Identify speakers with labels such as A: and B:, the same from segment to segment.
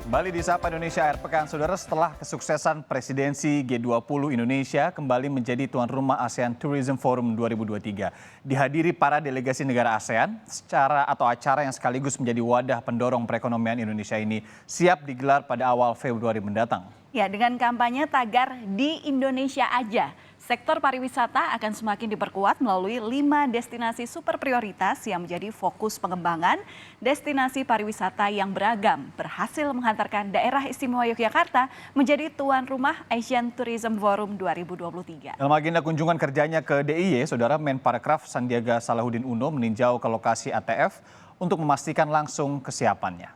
A: Kembali di Sapa Indonesia Akhir Pekan, Saudara, setelah kesuksesan presidensi G20 Indonesia kembali menjadi tuan rumah ASEAN Tourism Forum 2023. Dihadiri para delegasi negara ASEAN, acara yang sekaligus menjadi wadah pendorong perekonomian Indonesia ini siap digelar pada awal Februari mendatang.
B: Ya, dengan kampanye tagar di Indonesia aja, sektor pariwisata akan semakin diperkuat melalui 5 destinasi super prioritas yang menjadi fokus pengembangan. Destinasi pariwisata yang beragam berhasil menghantarkan daerah istimewa Yogyakarta menjadi tuan rumah Asian Tourism Forum 2023.
A: Dalam agenda kunjungan kerjanya ke DIY, Saudara, Menparekraf Sandiaga Salahuddin Uno meninjau ke lokasi ATF untuk memastikan langsung kesiapannya.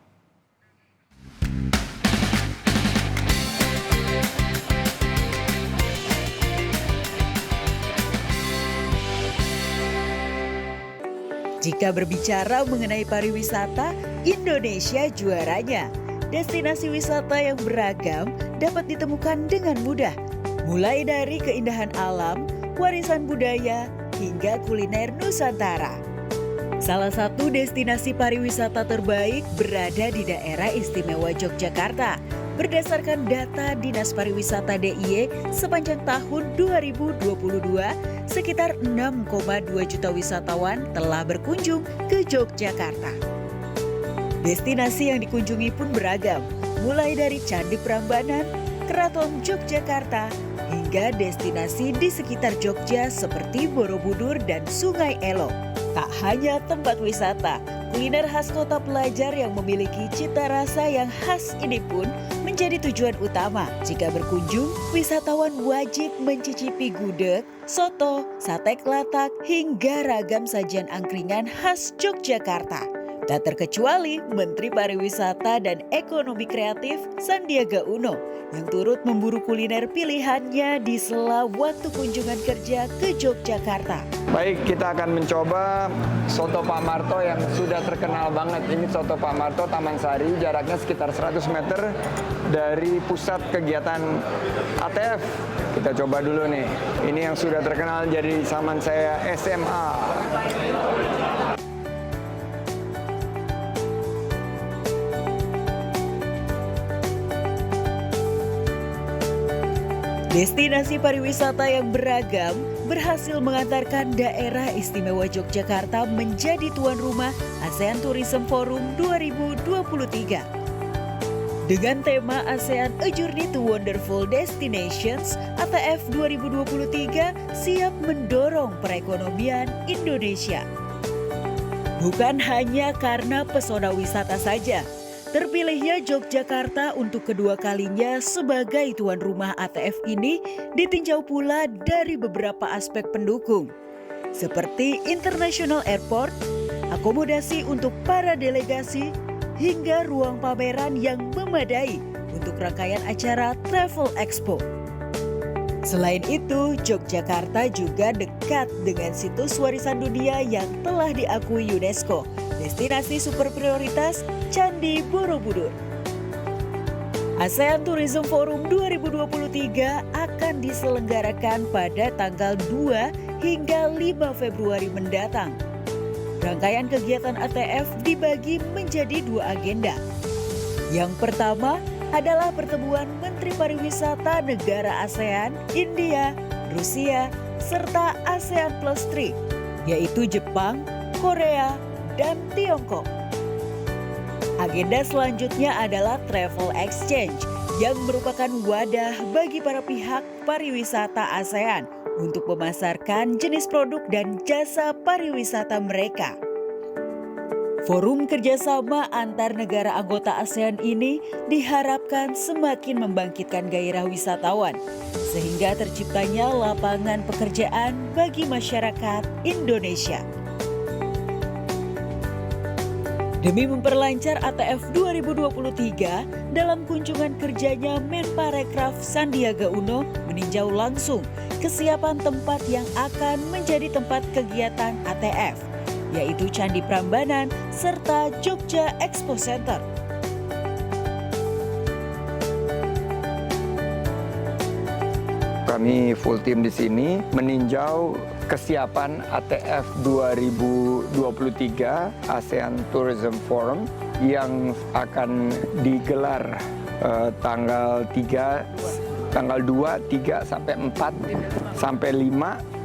C: Jika berbicara mengenai pariwisata, Indonesia juaranya. Destinasi wisata yang beragam dapat ditemukan dengan mudah, mulai dari keindahan alam, warisan budaya, hingga kuliner Nusantara. Salah satu destinasi pariwisata terbaik berada di daerah istimewa Yogyakarta. Berdasarkan data Dinas Pariwisata DIY, sepanjang tahun 2022, sekitar 6,2 juta wisatawan telah berkunjung ke Yogyakarta. Destinasi yang dikunjungi pun beragam, mulai dari Candi Prambanan, Keraton Yogyakarta, hingga destinasi di sekitar Jogja seperti Borobudur dan Sungai Elok. Tak hanya tempat wisata, kuliner khas kota pelajar yang memiliki cita rasa yang khas ini pun menjadi tujuan utama. Jika berkunjung, wisatawan wajib mencicipi gudeg, soto, sate kelatak, hingga ragam sajian angkringan khas Yogyakarta. Tak terkecuali Menteri Pariwisata dan Ekonomi Kreatif Sandiaga Uno yang turut memburu kuliner pilihannya di sela waktu kunjungan kerja ke Yogyakarta.
D: Baik, kita akan mencoba soto Pak Marto yang sudah terkenal banget. Ini soto Pak Marto Taman Sari, jaraknya sekitar 100 meter dari pusat kegiatan ATF. Kita coba dulu nih. Ini yang sudah terkenal jadi zaman saya SMA.
C: Destinasi pariwisata yang beragam berhasil mengantarkan daerah istimewa Yogyakarta menjadi tuan rumah ASEAN Tourism Forum 2023. Dengan tema ASEAN A Journey to Wonderful Destinations, ATF 2023 siap mendorong perekonomian Indonesia. Bukan hanya karena pesona wisata saja, terpilihnya Yogyakarta untuk kedua kalinya sebagai tuan rumah ATF ini ditinjau pula dari beberapa aspek pendukung, seperti International Airport, akomodasi untuk para delegasi, hingga ruang pameran yang memadai untuk rangkaian acara Travel Expo. Selain itu, Yogyakarta juga dekat dengan situs warisan dunia yang telah diakui UNESCO, destinasi super prioritas Candi Borobudur. ASEAN Tourism Forum 2023 akan diselenggarakan pada tanggal 2 hingga 5 Februari mendatang. Rangkaian kegiatan ATF dibagi menjadi 2 agenda. Yang pertama adalah pertemuan Menteri Pariwisata negara ASEAN, India, Rusia, serta ASEAN Plus 3, yaitu Jepang, Korea, dan Tiongkok. Agenda selanjutnya adalah Travel Exchange yang merupakan wadah bagi para pihak pariwisata ASEAN untuk memasarkan jenis produk dan jasa pariwisata mereka. Forum kerjasama antar negara anggota ASEAN ini diharapkan semakin membangkitkan gairah wisatawan, sehingga terciptanya lapangan pekerjaan bagi masyarakat Indonesia. Demi memperlancar ATF 2023, dalam kunjungan kerjanya Menparekraf Sandiaga Uno meninjau langsung kesiapan tempat yang akan menjadi tempat kegiatan ATF, yaitu Candi Prambanan serta Jogja Expo Center.
D: Kami full team di sini meninjau kesiapan ATF 2023 ASEAN Tourism Forum yang akan digelar tanggal 2, 3, sampai 4, sampai 5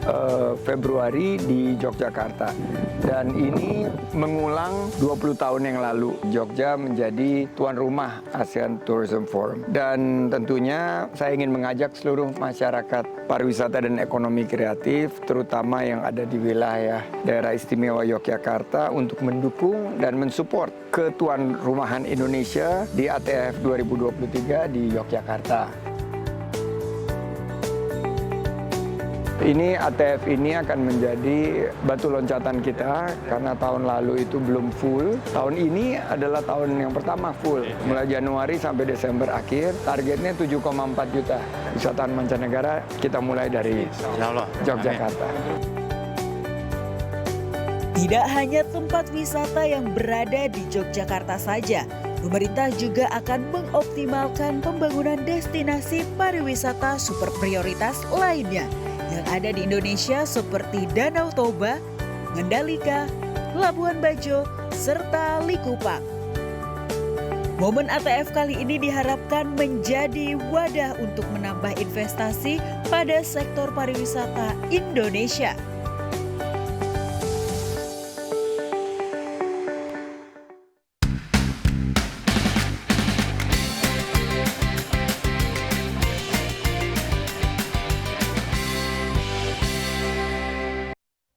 D: Februari di Yogyakarta. Dan ini mengulang 20 tahun yang lalu. Jogja menjadi tuan rumah ASEAN Tourism Forum. Dan tentunya saya ingin mengajak seluruh masyarakat pariwisata dan ekonomi kreatif, terutama yang ada di wilayah Daerah Istimewa Yogyakarta, untuk mendukung dan mensupport ketuan rumahan Indonesia di ATF 2023 di Yogyakarta. Ini ATF ini akan menjadi batu loncatan kita karena tahun lalu itu belum full. Tahun ini adalah tahun yang pertama full. Mulai Januari sampai Desember akhir, targetnya 7,4 juta wisatawan mancanegara. Kita mulai dari Yogyakarta.
C: Tidak hanya tempat wisata yang berada di Yogyakarta saja, pemerintah juga akan mengoptimalkan pembangunan destinasi pariwisata super prioritas lainnya yang ada di Indonesia seperti Danau Toba, Mandalika, Labuan Bajo, serta Likupang. Momen ATF kali ini diharapkan menjadi wadah untuk menambah investasi pada sektor pariwisata Indonesia.